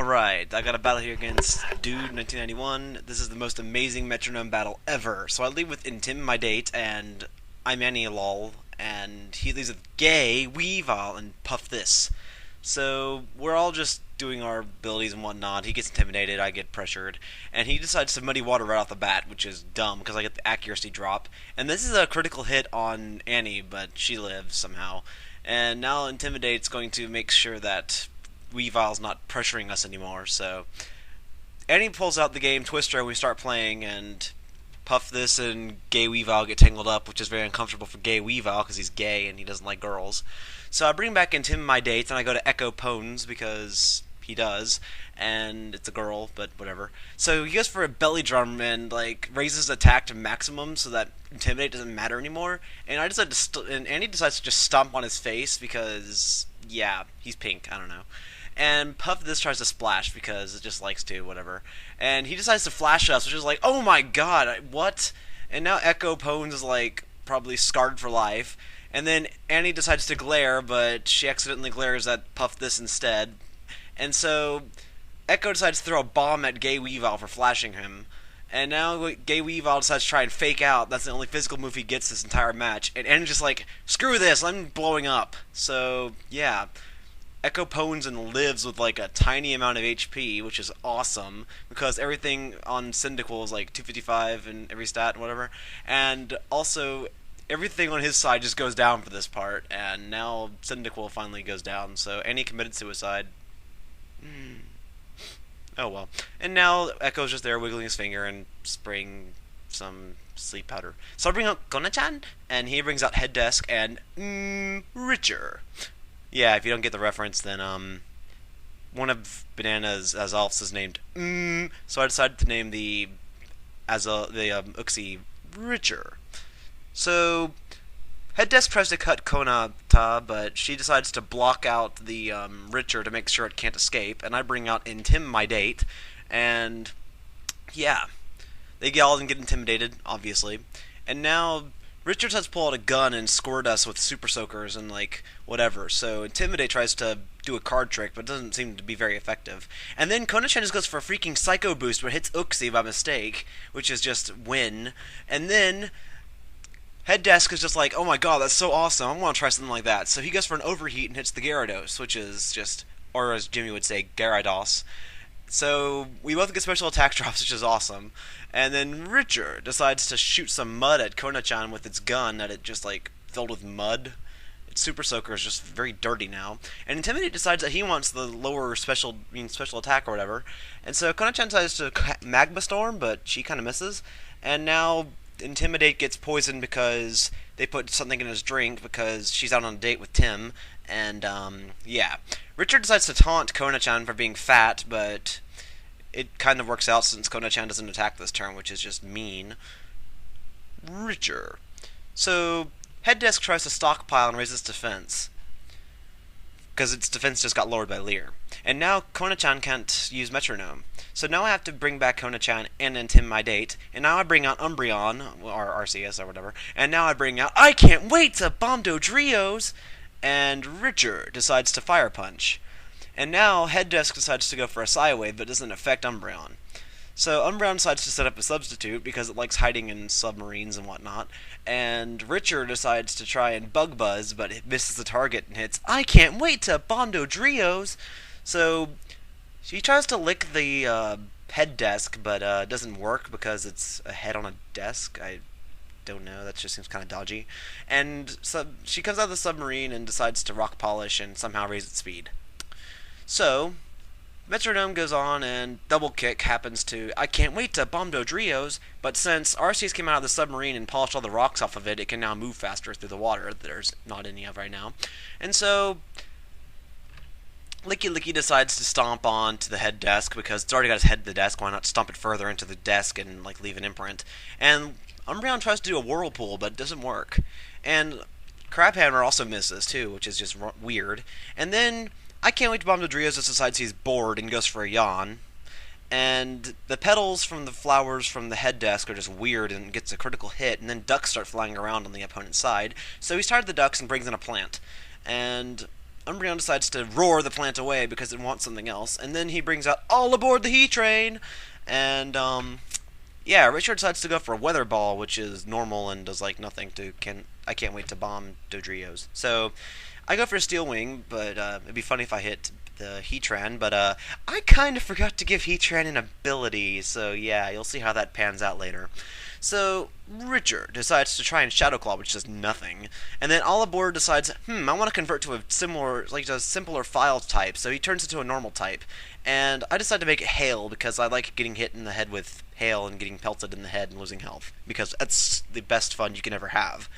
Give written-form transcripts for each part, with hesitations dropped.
Alright, I got a battle here against Duude1991. This is the most amazing Metronome battle ever. So I lead with Intimidate, and I'm Annie lol, and he leads with Gay, Weavile, and Puff This. So we're all just doing our abilities and whatnot. He gets intimidated, I get pressured, and he decides to muddy water right off the bat, which is dumb because I get the accuracy drop. And this is a critical hit on Annie, but she lives somehow. And now Intimidate's going to make sure that Weavile's not pressuring us anymore, so Annie pulls out the game Twister and we start playing, and Puff This and Gay Weavile get tangled up, which is very uncomfortable for Gay Weavile because he's gay and he doesn't like girls. So I bring back Intimidate and I go to Echo Pones because he does, and it's a girl, but whatever. So he goes for a belly drum and like raises attack to maximum so that Intimidate doesn't matter anymore. And I decide to and Annie decides to just stomp on his face because yeah, he's pink. I don't know. And Puff This tries to splash because it just likes to, whatever. And he decides to flash us, which is like, oh my god, what? And now Echo Pones is like probably scarred for life. And then Annie decides to glare, but she accidentally glares at Puff This instead. And so Echo decides to throw a bomb at Gay Weavile for flashing him. And now Gay Weavile decides to try and fake out. That's the only physical move he gets this entire match. And Annie's just like, screw this, I'm blowing up. So, yeah. Echo Pones and lives with like a tiny amount of HP, which is awesome because everything on Cyndaquil is like 255 in every stat and whatever, and also everything on his side just goes down for this part. And now Cyndaquil finally goes down, so Annie committed suicide. Oh well. And now Echo's just there wiggling his finger and spraying some sleep powder. So I bring out Konachan, and he brings out Head Desk and Richer. Yeah, if you don't get the reference, then one of Banana's Azalfs is named so I decided to name the Uxie Richer. So Head Desk tries to cut Konata, but she decides to block out the Richer to make sure it can't escape, and I bring out Intimidate, and yeah, they all get intimidated, obviously, and now Richards has to pull out a gun and squirt us with super soakers and like whatever. So Intimidate tries to do a card trick, but it doesn't seem to be very effective. And then Konachan just goes for a freaking Psycho Boost, but hits Uxie by mistake, which is just win. And then Head Desk is just like, oh my god, that's so awesome, I want to try something like that. So he goes for an overheat and hits the Gyarados, which is just, or as Jimmy would say, Gyarados. So we both get special attack drops, which is awesome. And then Richer decides to shoot some mud at Konachan with its gun that it just like filled with mud. Its Super Soaker is just very dirty now. And Intimidate decides that he wants the lower special attack or whatever. And so Konachan decides to Magma Storm, but she kind of misses. And now Intimidate gets poisoned because they put something in his drink because she's out on a date with Tim. And yeah, Richard decides to taunt Konachan for being fat, but it kind of works out since Konachan doesn't attack this turn, which is just mean. Richer. So Head Desk tries to stockpile and raise its defense because its defense just got lowered by Leer. And now Konachan can't use Metronome. So now I have to bring back Konachan and Intimidate, and now I bring out Umbreon, or RCS or whatever, and now I bring out I Can't Wait to Bombdodrios, and Richer decides to Fire Punch. And now Head Desk decides to go for a Psy-Wave, but doesn't affect Umbreon. So Umbreon decides to set up a substitute because it likes hiding in submarines and whatnot. And Richer decides to try and Bug Buzz, but it misses the target and hits I Can't Wait to Bombdodrios. So she tries to lick the Head Desk, but it doesn't work because it's a head on a desk. I don't know, that just seems kind of dodgy. And so she comes out of the submarine and decides to Rock Polish and somehow raise its speed. So Metronome goes on and Double Kick happens to I Can't Wait to Bombdodrios, but since RCS came out of the submarine and polished all the rocks off of it, it can now move faster through the water that there's not any of right now. And so Licky Licky decides to stomp on to the Head Desk because it's already got its head to the desk, why not stomp it further into the desk and like leave an imprint. And Umbreon tries to do a Whirlpool, but it doesn't work. And Crabhammer also misses too, which is just weird. And then I Can't Wait to Bombdodrios just decides he's bored and goes for a yawn. And the petals from the flowers from the Head Desk are just weird and gets a critical hit, and then ducks start flying around on the opponent's side. So he started the ducks and brings in a plant. And Umbreon decides to roar the plant away because it wants something else, and then he brings out all aboard the heat train, and yeah, Richard decides to go for a weather ball, which is normal and does like nothing to I can't wait to bomb Dodrios. So I go for a Steel Wing, but it'd be funny if I hit the Heatran, but I kind of forgot to give Heatran an ability, so yeah, you'll see how that pans out later. So Richard decides to try and Shadow Claw, which does nothing, and then All Aboard decides, I want to convert to a simpler file type, so he turns into a normal type, and I decide to make it Hail because I like getting hit in the head with hail and getting pelted in the head and losing health, because that's the best fun you can ever have.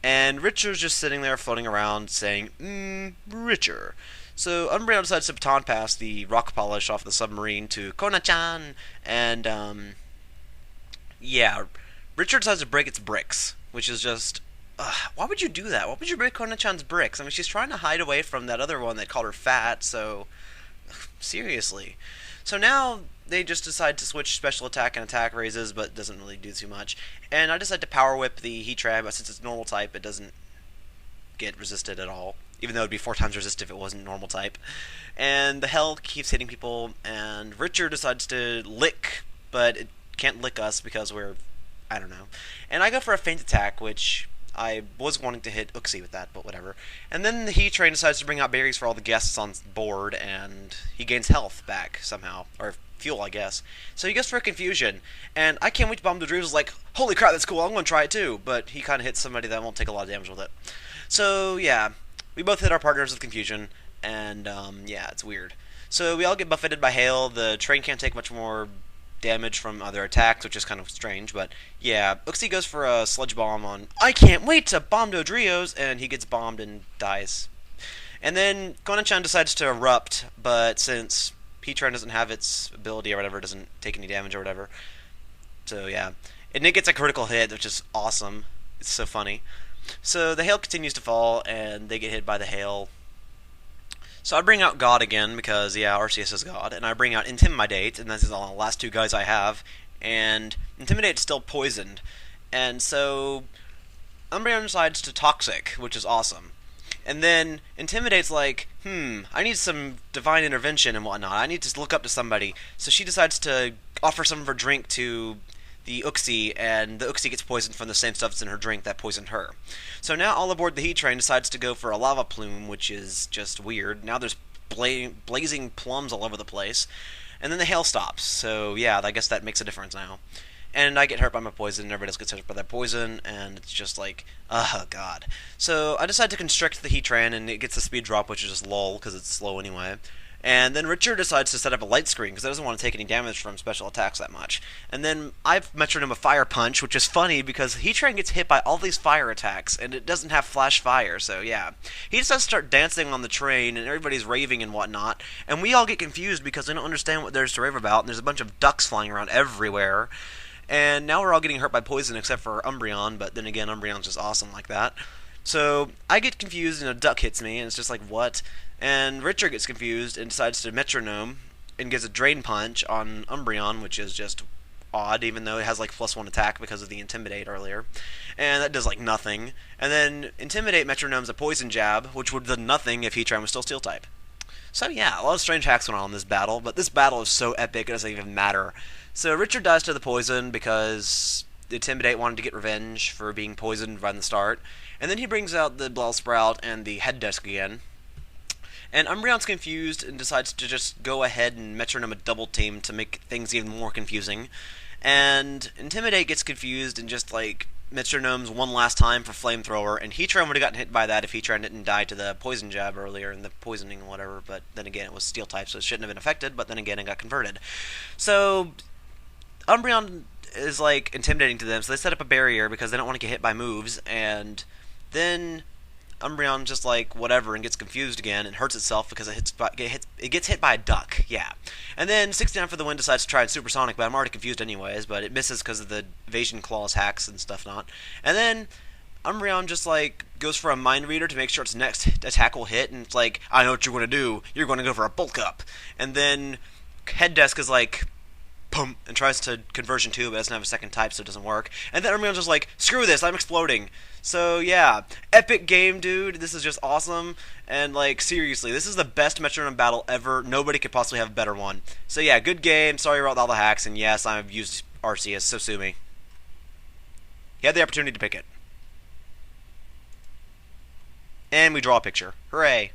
And Richard's just sitting there floating around saying, Richard. So Umbreon decides to baton pass the rock polish off the submarine to Konachan, and yeah, Richard decides to break its bricks, which is just, why would you do that? Why would you break Konachan's bricks? I mean, she's trying to hide away from that other one that called her fat, so seriously. So now they just decide to switch special attack and attack raises, but it doesn't really do too much. And I decide to Power Whip the Heatran, but since it's normal type, it doesn't get resisted at all, even though it'd be 4 times resist if it wasn't normal type. And the Hell keeps hitting people, and Richard decides to lick, but it can't lick us because we're, I don't know. And I go for a Feint Attack, which I was wanting to hit Uxie with that, but whatever. And then the Heatran decides to bring out berries for all the guests on board, and he gains health back somehow, or fuel, I guess. So he goes for a Confusion, and I can't wait to bomb the Drews. Like, holy crap, that's cool, I'm going to try it too. But he kind of hits somebody that won't take a lot of damage with it. So, yeah, we both hit our partners with Confusion, and, yeah, it's weird. So we all get buffeted by Hail. The train can't take much more damage from other attacks, which is kind of strange, but yeah, Uxie goes for a Sludge Bomb on I can't wait to bomb Dodrios, and he gets bombed and dies. And then Konachan decides to erupt, but since Heatran doesn't have its ability or whatever, it doesn't take any damage or whatever. So yeah, and it gets a critical hit, which is awesome. It's so funny. So the Hail continues to fall, and they get hit by the Hail. So I bring out God again, because, yeah, Arceus is God, and I bring out Intimidate, and this is the last 2 guys I have, and Intimidate's still poisoned. And so Umbreon decides to Toxic, which is awesome. And then Intimidate's like, I need some divine intervention and whatnot. I need to look up to somebody. So she decides to offer some of her drink to the Uxie, and the Uxie gets poisoned from the same substance in her drink that poisoned her. So now All Aboard the Heatran decides to go for a Lava Plume, which is just weird. Now there's blazing plums all over the place. And then the Hail stops, so yeah, I guess that makes a difference now. And I get hurt by my poison, and everybody else gets hurt by that poison, and it's just like, oh god. So I decide to constrict the Heatran, and it gets a speed drop, which is just lol, because it's slow anyway. And then Richard decides to set up a light screen because he doesn't want to take any damage from special attacks that much. And then I've Metronome a Fire Punch, which is funny because Heatran gets hit by all these fire attacks, and it doesn't have flash fire, so yeah. He just does start dancing on the train, and everybody's raving and whatnot, and we all get confused because we don't understand what there's to rave about, and there's a bunch of ducks flying around everywhere. And now we're all getting hurt by poison except for Umbreon, but then again, Umbreon's just awesome like that. So I get confused, and a duck hits me, and it's just like, what? And Richard gets confused and decides to Metronome and gives a Drain Punch on Umbreon, which is just odd, even though it has like +1 attack because of the Intimidate earlier. And that does like nothing. And then Intimidate Metronome's a Poison Jab, which would have done nothing if Heatran was still Steel-type. So yeah, a lot of strange hacks went on in this battle, but this battle is so epic it doesn't even matter. So Richard dies to the poison because the Intimidate wanted to get revenge for being poisoned right in the start. And then he brings out the Bellsprout and the Head Desk again. And Umbreon's confused and decides to just go ahead and Metronome a double team to make things even more confusing. And Intimidate gets confused and just like Metronome's one last time for Flamethrower, and Heatran would have gotten hit by that if Heatran didn't die to the Poison Jab earlier and the poisoning and whatever, but then again it was Steel type, so it shouldn't have been affected, but then again it got converted. So Umbreon is like intimidating to them, so they set up a barrier because they don't want to get hit by moves, and then Umbreon just like whatever and gets confused again and hurts itself because it gets hit by a duck, yeah. And then 69 for the win decides to try and Supersonic, but I'm already confused anyways, but it misses because of the Evasion Claws hacks and stuff not. And then Umbreon just like goes for a Mind Reader to make sure its next attack will hit, and it's like, I know what you're going to do, you're going to go for a Bulk Up. And then Head Desk is like, boom, and tries to conversion 2, but doesn't have a second type, so it doesn't work. And then everyone's just like, screw this, I'm exploding. So yeah, epic game, dude. This is just awesome. And like, seriously, this is the best Metronome battle ever. Nobody could possibly have a better one. So yeah, good game. Sorry about all the hacks, and yes, I've used Arceus, so sue me. He had the opportunity to pick it. And we draw a picture. Hooray.